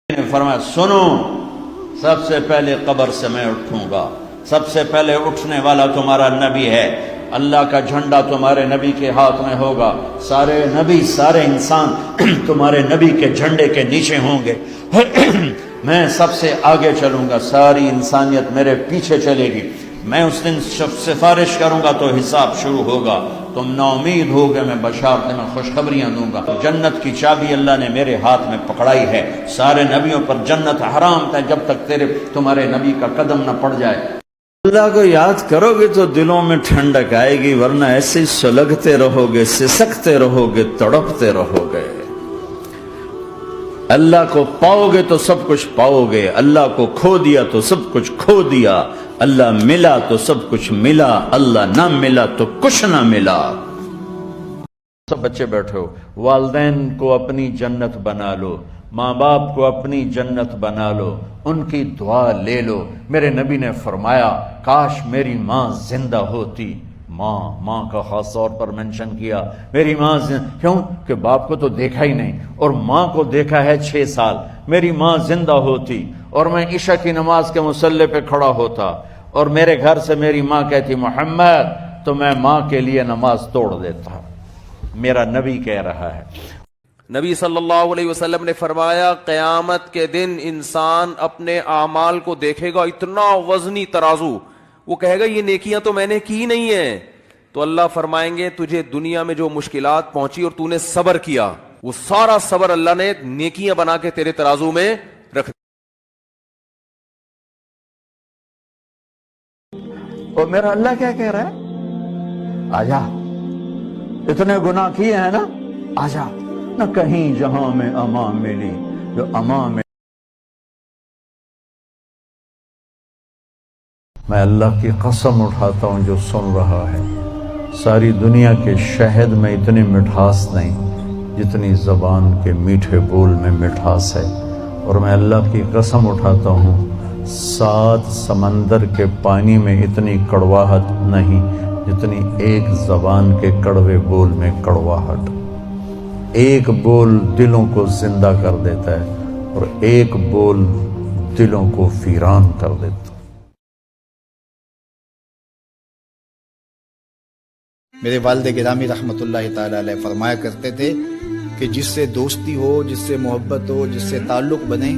نے فرمایا سنو، سب سے پہلے قبر سے میں اٹھوں گا، سب سے پہلے اٹھنے والا تمہارا نبی ہے، اللہ کا جھنڈا تمہارے نبی کے ہاتھ میں ہوگا، سارے نبی سارے انسان تمہارے نبی کے جھنڈے کے نیچے ہوں گے، میں سب سے آگے چلوں گا، ساری انسانیت میرے پیچھے چلے گی، میں اس دن سفارش کروں گا تو حساب شروع ہوگا، تم نا امید ہو گے، میں بشارت میں خوشخبریاں دوں گا، جنت کی چابی اللہ نے میرے ہاتھ میں پکڑائی ہے، سارے نبیوں پر جنت حرام ہے جب تک تمہارے نبی کا قدم نہ پڑ جائے۔ اللہ کو یاد کرو گے تو دلوں میں ٹھنڈک آئے گی، ورنہ ایسے ہی سلگتے رہو گے، سسکتے رہو گے، تڑپتے رہو گے۔ اللہ کو پاؤ گے تو سب کچھ پاؤ گے، اللہ کو کھو دیا تو سب کچھ کھو دیا، اللہ ملا تو سب کچھ ملا، اللہ نہ ملا تو کچھ نہ ملا۔ سب بچے بیٹھے ہو، والدین کو اپنی جنت بنا لو، ماں باپ کو اپنی جنت بنا لو، ان کی دعا لے لو۔ میرے نبی نے فرمایا کاش میری ماں زندہ ہوتی، ماں کا خاص طور پر منشن کیا، میری ماں کیوں کہ باپ کو تو دیکھا ہی نہیں اور ماں کو دیکھا ہے 6 سال، میری ماں زندہ ہوتی اور میں عشاء کی نماز کے مصلی پہ کھڑا ہوتا اور میرے گھر سے میری ماں کہتی محمد، تو میں ماں کے لیے نماز توڑ دیتا۔ میرا نبی کہہ رہا ہے۔ نبی صلی اللہ علیہ وسلم نے فرمایا قیامت کے دن انسان اپنے اعمال کو دیکھے گا، اتنا وزنی ترازو، وہ کہے گا یہ نیکیاں تو میں نے کی نہیں ہیں، تو اللہ فرمائیں گے تجھے دنیا میں جو مشکلات پہنچی اور تو نے صبر کیا، وہ سارا صبر اللہ نے نیکیاں بنا کے تیرے ترازو میں رکھ دیا۔ اور میرا اللہ کیا کہہ رہا ہے؟ آجا، اتنے گناہ کیے ہیں نا، آجا، نہ کہیں جہاں میں امان ملی جو امان میں۔ میں اللہ کی قسم اٹھاتا ہوں جو سن رہا ہے، ساری دنیا کے شہد میں اتنی مٹھاس نہیں جتنی زبان کے میٹھے بول میں مٹھاس ہے، اور میں اللہ کی قسم اٹھاتا ہوں 7 سمندر کے پانی میں اتنی کڑواہٹ نہیں جتنی ایک زبان کے کڑوے بول میں کڑواہٹ۔ ایک بول دلوں کو زندہ کر دیتا ہے اور ایک بول دلوں کو ویران کر دیتا ہے۔ میرے والد گرامی رحمت اللہ تعالی علیہ فرمایا کرتے تھے کہ جس سے دوستی ہو، جس سے محبت ہو، جس سے تعلق بنے،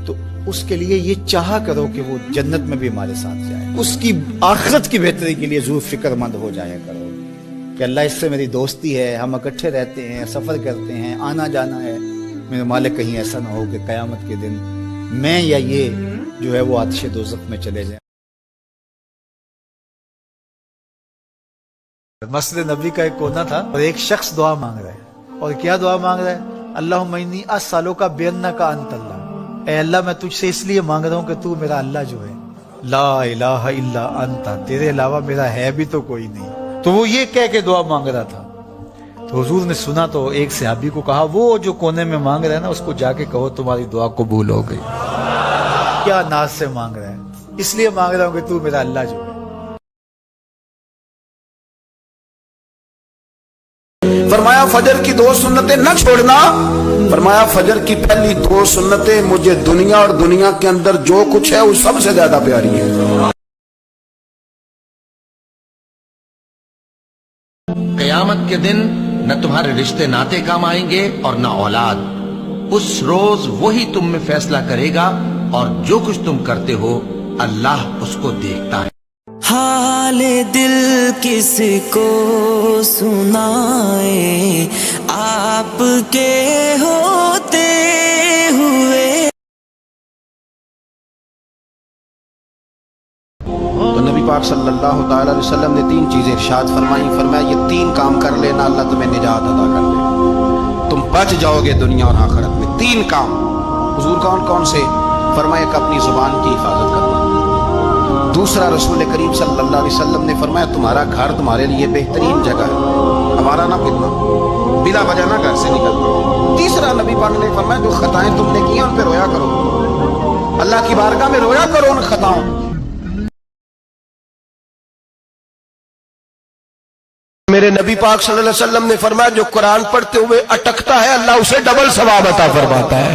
تو اس کے لیے یہ چاہا کرو کہ وہ جنت میں بھی ہمارے ساتھ جائے، اس کی آخرت کی بہتری کے لیے ضرور فکر مند ہو جایا کرو کہ اللہ اس سے میری دوستی ہے، ہم اکٹھے رہتے ہیں، سفر کرتے ہیں، آنا جانا ہے، میرے مالک کہیں ایسا نہ ہو کہ قیامت کے دن میں یا یہ جو ہے وہ آتش دوزخ میں چلے جائیں۔ مسجد نبی کا ایک کونا تھا اور ایک شخص دعا مانگ رہا ہے، اور کیا دعا مانگ رہا ہے؟ اللہم انی اسالک بانک انت اللہ، اے اللہ میں تجھ سے اس لیے مانگ رہا ہوں کہ تو میرا اللہ جو ہے، لا الہ الا انت، تیرے علاوہ میرا ہے بھی تو کوئی نہیں۔ تو وہ یہ کہہ کے دعا مانگ رہا تھا، تو حضور نے سنا تو ایک صحابی کو کہا وہ جو کونے میں مانگ رہا ہے نا اس کو جا کے کہو تمہاری دعا قبول ہو گئی۔ کیا ناز سے مانگ رہا ہے؟ اس لیے مانگ رہا ہوں کہ تو میرا اللہ جو ہے۔ فرمایا فجر کی 2 سنتیں نہ چھوڑنا، فرمایا فجر کی پہلی 2 سنتیں مجھے دنیا اور دنیا کے اندر جو کچھ ہے وہ سب سے زیادہ پیاری ہے۔ قیامت کے دن نہ تمہارے رشتے ناتے کام آئیں گے اور نہ اولاد، اس روز وہی تم میں فیصلہ کرے گا، اور جو کچھ تم کرتے ہو اللہ اس کو دیکھتا ہے۔ حال دل کس کو سنائے آپ کے ہوتے ہوئے۔ تو نبی پاک صلی اللہ تعالی علیہ وسلم نے 3 چیزیں ارشاد فرمائیں، فرمایا یہ 3 کام کر لینا اللہ تمہیں نجات عطا کر دے، تم بچ جاؤ گے دنیا اور آخرت میں۔ 3 کام۔ حضور کون کون سے؟ فرمایا کہ اپنی زبان کی حفاظت کرنا، دوسرا رسول کریم صلی اللہ علیہ وسلم نے فرمایا تمہارا گھر تمہارے لیے بہترین جگہ ہے، ہمارا نہ پھرنا، بلا وجہ نہ گھر سے نکلنا، تیسرا نبی پاک نے فرمایا جو خطائیں تم نے کی ان پہ رویا کرو، اللہ کی بارگاہ میں رویا کرو ان خطاؤں۔ میرے نبی پاک صلی اللہ علیہ وسلم نے فرمایا جو قرآن پڑھتے ہوئے اٹکتا ہے اللہ اسے ڈبل ثواب عطا فرماتا ہے۔